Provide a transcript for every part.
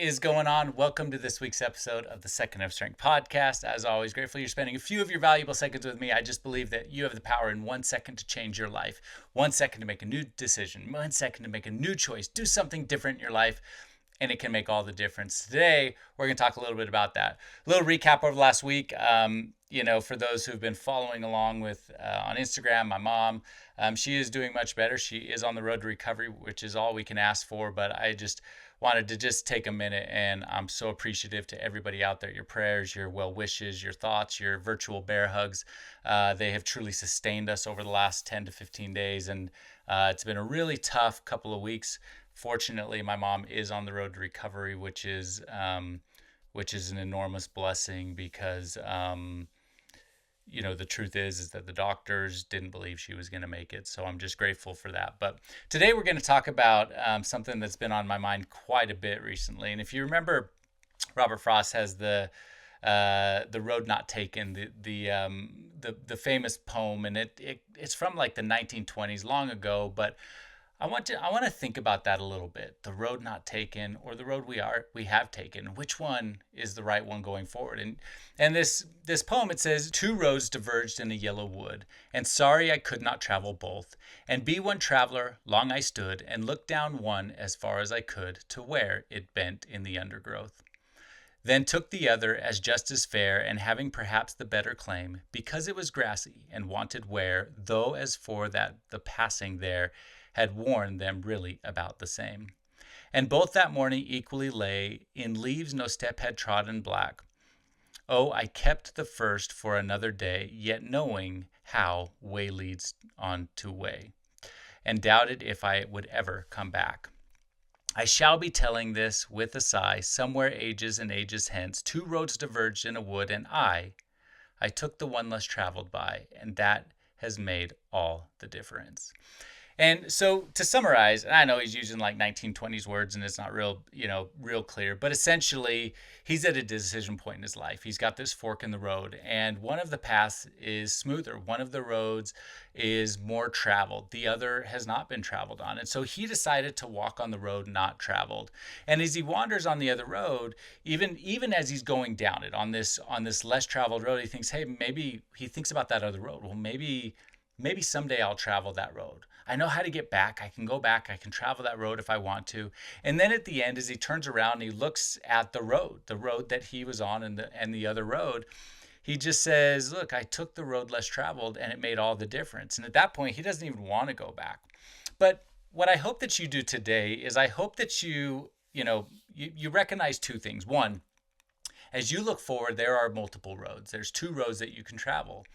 is going on? Welcome to this week's episode of the Second of Strength podcast. As always, grateful you're spending a few of your valuable seconds with me. I just believe that you have the power in 1 second to change your life, 1 second to make a new decision, 1 second to make a new choice, do something different in your life, and it can make all the difference. Today, we're going to talk a little bit about that. A little recap over last week. For those who've been following along with on Instagram, my mom, she is doing much better. She is on the road to recovery, which is all we can ask for. But I just wanted to take a minute, and I'm so appreciative to everybody out there. Your prayers, your well wishes, your thoughts, your virtual bear hugs. They have truly sustained us over the last 10 to 15 days, and it's been a really tough couple of weeks. Fortunately, my mom is on the road to recovery, which is an enormous blessing because, the truth is that the doctors didn't believe she was going to make it. So I'm just grateful for that. But today we're going to talk about something that's been on my mind quite a bit recently. And if you remember, Robert Frost has the Road Not Taken, the famous poem, and it's from like the 1920s, long ago, but I want to think about that a little bit. The road not taken, or the road we have taken. Which one is the right one going forward? And this poem, it says, "Two roads diverged in a yellow wood, and sorry I could not travel both. And be one traveler, long I stood, and looked down one as far as I could, to where it bent in the undergrowth. Then took the other as just as fair, and having perhaps the better claim, because it was grassy and wanted wear, though as for that the passing there had worn them really about the same. And both that morning equally lay, in leaves no step had trodden black. Oh, I kept the first for another day, yet knowing how way leads on to way, and doubted if I would ever come back. I shall be telling this with a sigh, somewhere ages and ages hence, two roads diverged in a wood, and I took the one less traveled by, and that has made all the difference." And so to summarize, and I know he's using like 1920s words and it's not real clear, but essentially he's at a decision point in his life. He's got this fork in the road, and one of the paths is smoother. One of the roads is more traveled. The other has not been traveled on. And so he decided to walk on the road not traveled. And as he wanders on the other road, even as he's going down it on this less traveled road, he thinks, hey, maybe he thinks about that other road. Well, maybe someday I'll travel that road. I know how to get back. I can go back. I can travel that road if I want to. And then at the end, as he turns around and he looks at the road that he was on and the other road, he just says, look, I took the road less traveled and it made all the difference. And at that point, he doesn't even want to go back. But what I hope that you do today is I hope that you recognize two things. One, as you look forward, there are multiple roads. There's two roads that you can travel.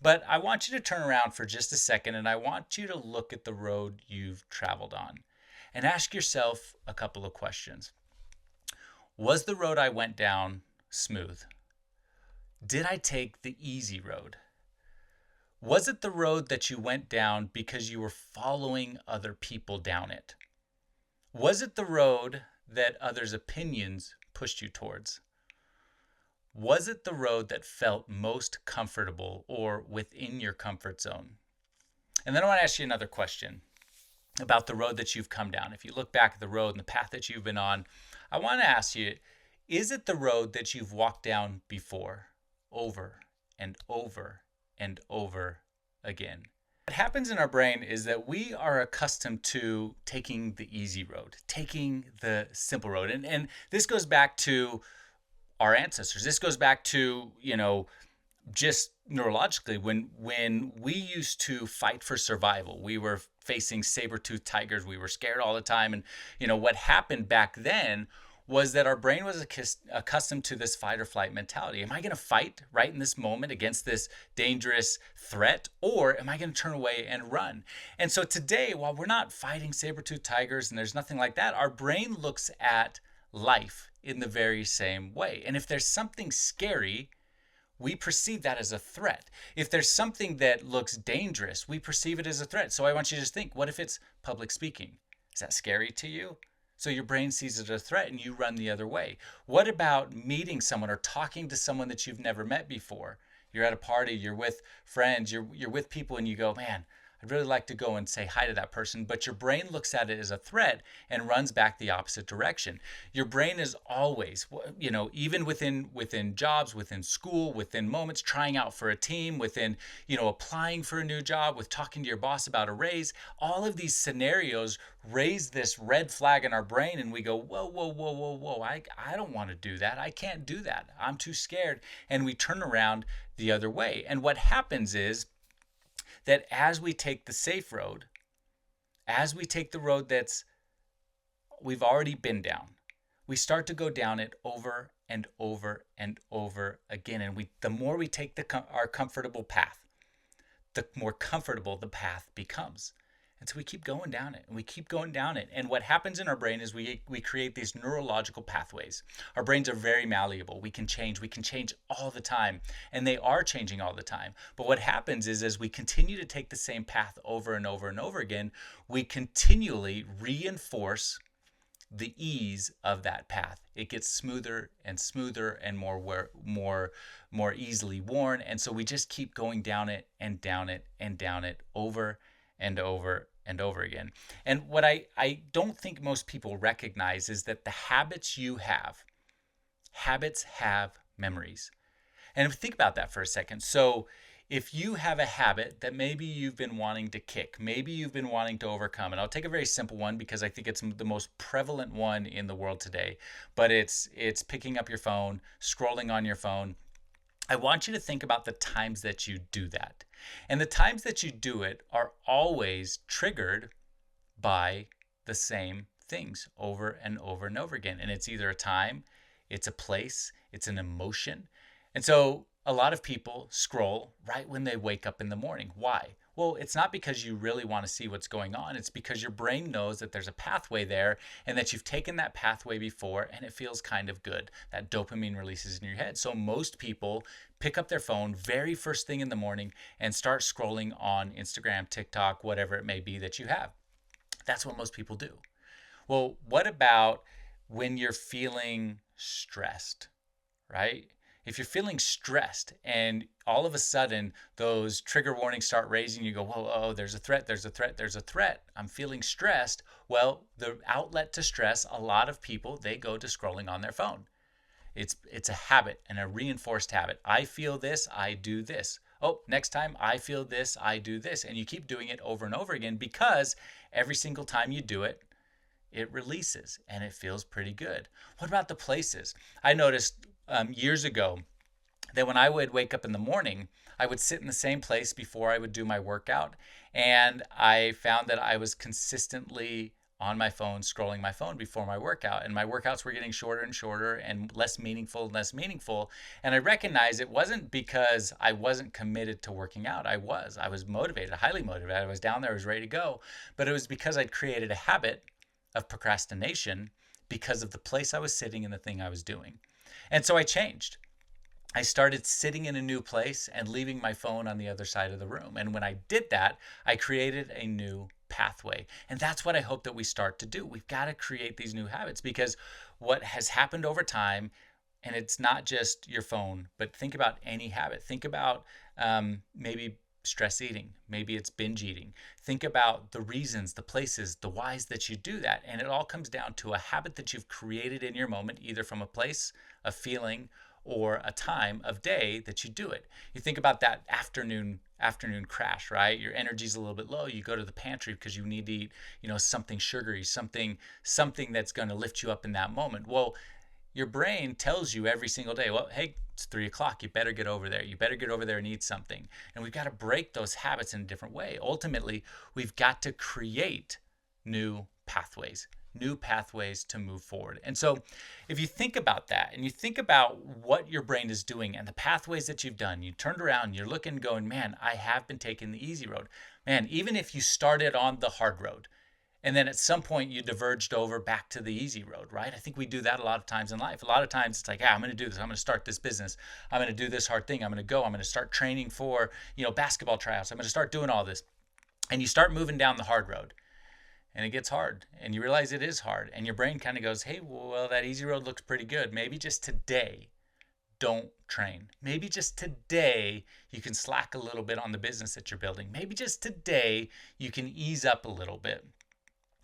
But I want you to turn around for just a second, and I want you to look at the road you've traveled on and ask yourself a couple of questions. Was the road I went down smooth? Did I take the easy road? Was it the road that you went down because you were following other people down it? Was it the road that others' opinions pushed you towards? Was it the road that felt most comfortable or within your comfort zone? And then I want to ask you another question about the road that you've come down. If you look back at the road and the path that you've been on, I want to ask you, is it the road that you've walked down before, over and over and over again? What happens in our brain is that we are accustomed to taking the easy road, taking the simple road. And this goes back to our ancestors. This goes back to, just neurologically, when we used to fight for survival, we were facing saber-toothed tigers. We were scared all the time. And, what happened back then was that our brain was accustomed to this fight or flight mentality. Am I going to fight right in this moment against this dangerous threat, or am I going to turn away and run? And so today, while we're not fighting saber-toothed tigers and there's nothing like that, our brain looks at life in the very same way. And if there's something scary, we perceive that as a threat. If there's something that looks dangerous, we perceive it as a threat. So I want you to just think, what if it's public speaking? Is that scary to you? So your brain sees it as a threat and you run the other way. What about meeting someone or talking to someone that you've never met before? You're at a party, you're with friends, you're with people, and you go, man, I'd really like to go and say hi to that person. But your brain looks at it as a threat and runs back the opposite direction. Your brain is always, even within jobs, within school, within moments, trying out for a team, within, applying for a new job, with talking to your boss about a raise. All of these scenarios raise this red flag in our brain, and we go, whoa, whoa, whoa, whoa, whoa. I don't want to do that. I can't do that. I'm too scared. And we turn around the other way. And what happens is that as we take the safe road, as we take the road that's we've already been down, we start to go down it over and over and over again. And the more we take our comfortable path, the more comfortable the path becomes. And so we keep going down it, and we keep going down it. And what happens in our brain is we create these neurological pathways. Our brains are very malleable. We can change all the time, and they are changing all the time. But what happens is as we continue to take the same path over and over and over again, we continually reinforce the ease of that path. It gets smoother and smoother and more easily worn. And so we just keep going down it and down it and down it over and over and over again. And what I don't think most people recognize is that the habits have memories. And think about that for a second. So if you have a habit that maybe you've been wanting to kick, maybe you've been wanting to overcome, and I'll take a very simple one because I think it's the most prevalent one in the world today, but it's picking up your phone, scrolling on your phone. I want you to think about the times that you do that. And the times that you do it are always triggered by the same things over and over and over again. And it's either a time, it's a place, it's an emotion. And so a lot of people scroll right when they wake up in the morning. Why? Well, it's not because you really want to see what's going on. It's because your brain knows that there's a pathway there and that you've taken that pathway before and it feels kind of good. That dopamine releases in your head. So most people pick up their phone very first thing in the morning and start scrolling on Instagram, TikTok, whatever it may be that you have. That's what most people do. Well, what about when you're feeling stressed, right? If you're feeling stressed and all of a sudden those trigger warnings start raising, you go, whoa, oh, there's a threat, there's a threat, there's a threat. I'm feeling stressed. Well, the outlet to stress, a lot of people, they go to scrolling on their phone. It's a habit and a reinforced habit. I feel this, I do this. Oh, next time I feel this, I do this. And you keep doing it over and over again because every single time you do it, it releases and it feels pretty good. What about the places? I noticed years ago that when I would wake up in the morning, I would sit in the same place before I would do my workout. And I found that I was consistently on my phone, scrolling my phone before my workout. And my workouts were getting shorter and shorter and less meaningful and less meaningful. And I recognized it wasn't because I wasn't committed to working out. I was motivated, highly motivated. I was down there, I was ready to go. But it was because I'd created a habit of procrastination because of the place I was sitting and the thing I was doing. And so I changed. I started sitting in a new place and leaving my phone on the other side of the room. And when I did that, I created a new pathway. And that's what I hope that we start to do. We've got to create these new habits because what has happened over time, and it's not just your phone, but think about any habit. Think about maybe stress eating. Maybe it's binge eating. Think about the reasons, the places, the whys that you do that. And it all comes down to a habit that you've created in your moment, either from a place, a feeling, or a time of day that you do it. You think about that afternoon crash, right? Your energy's a little bit low. You go to the pantry because you need to eat, something sugary, something that's going to lift you up in that moment. Well, your brain tells you every single day, well, hey, it's 3:00. You better get over there. You better get over there and eat something. And we've got to break those habits in a different way. Ultimately, we've got to create new pathways to move forward. And so if you think about that and you think about what your brain is doing and the pathways that you've done, you turned around, you're looking going, man, I have been taking the easy road. Man, even if you started on the hard road, and then at some point you diverged over back to the easy road, right? I think we do that a lot of times in life. A lot of times it's like, I'm going to do this. I'm going to start this business. I'm going to do this hard thing. I'm going to start training for, basketball tryouts. I'm going to start doing all this. And you start moving down the hard road and it gets hard and you realize it is hard. And your brain kind of goes, hey, well, that easy road looks pretty good. Maybe just today, don't train. Maybe just today you can slack a little bit on the business that you're building. Maybe just today you can ease up a little bit.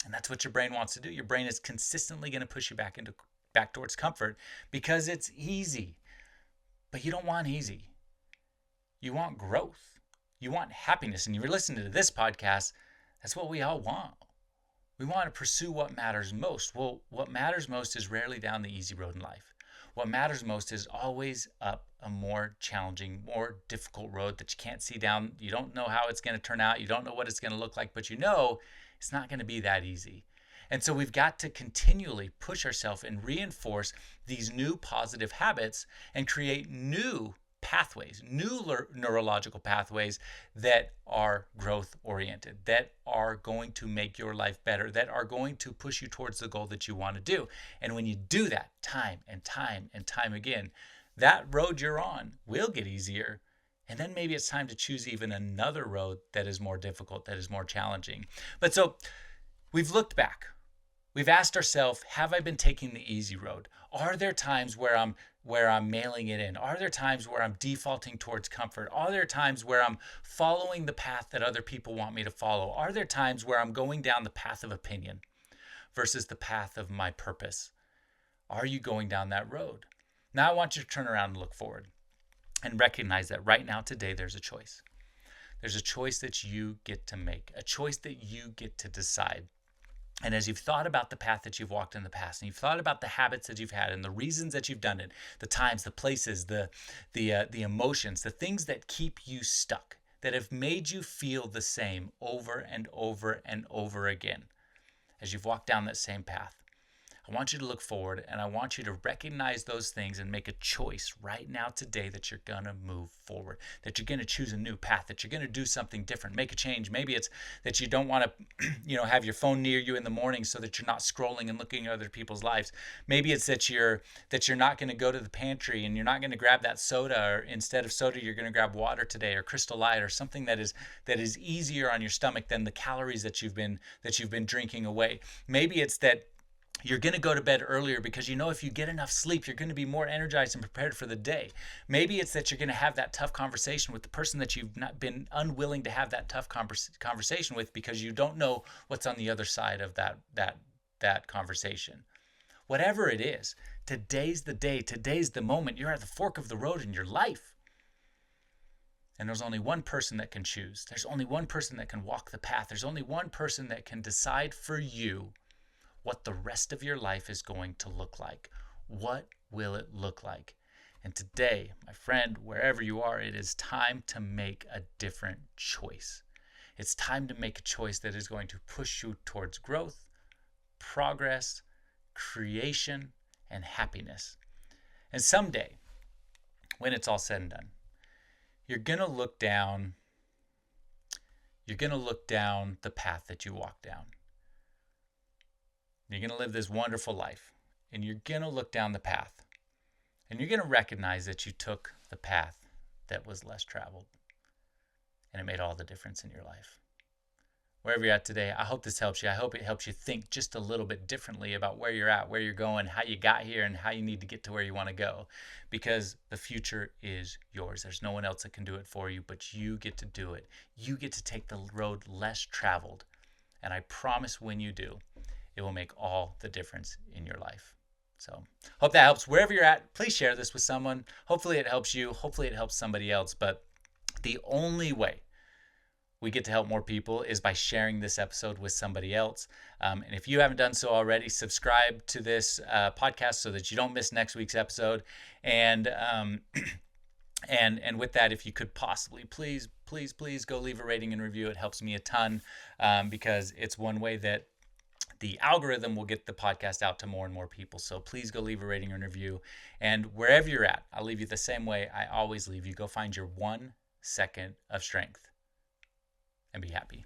And that's what your brain wants to do. Your brain is consistently going to push you back towards comfort because it's easy. But you don't want easy. You want growth. You want happiness. And if you're listening to this podcast, that's what we all want. We want to pursue what matters most. Well, what matters most is rarely down the easy road in life. What matters most is always up a more challenging, more difficult road that you can't see down. You don't know how it's going to turn out. You don't know what it's going to look like, but you know it's not going to be that easy. And so we've got to continually push ourselves and reinforce these new positive habits and create new pathways, new neurological pathways that are growth oriented, that are going to make your life better, that are going to push you towards the goal that you want to do. And when you do that time and time and time again, that road you're on will get easier. And then maybe it's time to choose even another road that is more difficult, that is more challenging. But so we've looked back. We've asked ourselves, have I been taking the easy road? Are there times where I'm mailing it in? Are there times where I'm defaulting towards comfort? Are there times where I'm following the path that other people want me to follow? Are there times where I'm going down the path of opinion versus the path of my purpose? Are you going down that road? Now I want you to turn around and look forward and recognize that right now, today, there's a choice. There's a choice that you get to make, a choice that you get to decide. And as you've thought about the path that you've walked in the past, and you've thought about the habits that you've had and the reasons that you've done it, the times, the places, the emotions, the things that keep you stuck, that have made you feel the same over and over and over again, as you've walked down that same path, I want you to look forward and I want you to recognize those things and make a choice right now today that you're going to move forward, that you're going to choose a new path, that you're going to do something different, make a change. Maybe it's that you don't want to, have your phone near you in the morning so that you're not scrolling and looking at other people's lives. Maybe it's that you're not going to go to the pantry and you're not going to grab that soda, or instead of soda, you're going to grab water today, or Crystal Light, or something that is easier on your stomach than the calories that you've been drinking away. Maybe it's that you're going to go to bed earlier because if you get enough sleep, you're going to be more energized and prepared for the day. Maybe it's that you're going to have that tough conversation with the person that you've not been unwilling to have that tough conversation with because you don't know what's on the other side of that conversation. Whatever it is, today's the day, today's the moment. You're at the fork of the road in your life. And there's only one person that can choose. There's only one person that can walk the path. There's only one person that can decide for you what the rest of your life is going to look like. What will it look like? And today, my friend, wherever you are, it is time to make a different choice. It's time to make a choice that is going to push you towards growth, progress, creation, and happiness. And someday, when it's all said and done, you're going to look down the path that you walked down. You're going to live this wonderful life, and you're going to look down the path, and you're going to recognize that you took the path that was less traveled, and it made all the difference in your life. Wherever you're at today, I hope this helps you. I hope it helps you think just a little bit differently about where you're at, where you're going, how you got here, and how you need to get to where you want to go, because the future is yours. There's no one else that can do it for you, but you get to do it. You get to take the road less traveled, and I promise when you do, it will make all the difference in your life. So hope that helps. Wherever you're at, please share this with someone. Hopefully it helps you. Hopefully it helps somebody else. But the only way we get to help more people is by sharing this episode with somebody else. And if you haven't done so already, subscribe to this podcast so that you don't miss next week's episode. And with that, if you could possibly, please go leave a rating and review. It helps me a ton because it's one way that the algorithm will get the podcast out to more and more people. So please go leave a rating and review. And wherever you're at, I'll leave you the same way I always leave you. Go find your 1 second of strength and be happy.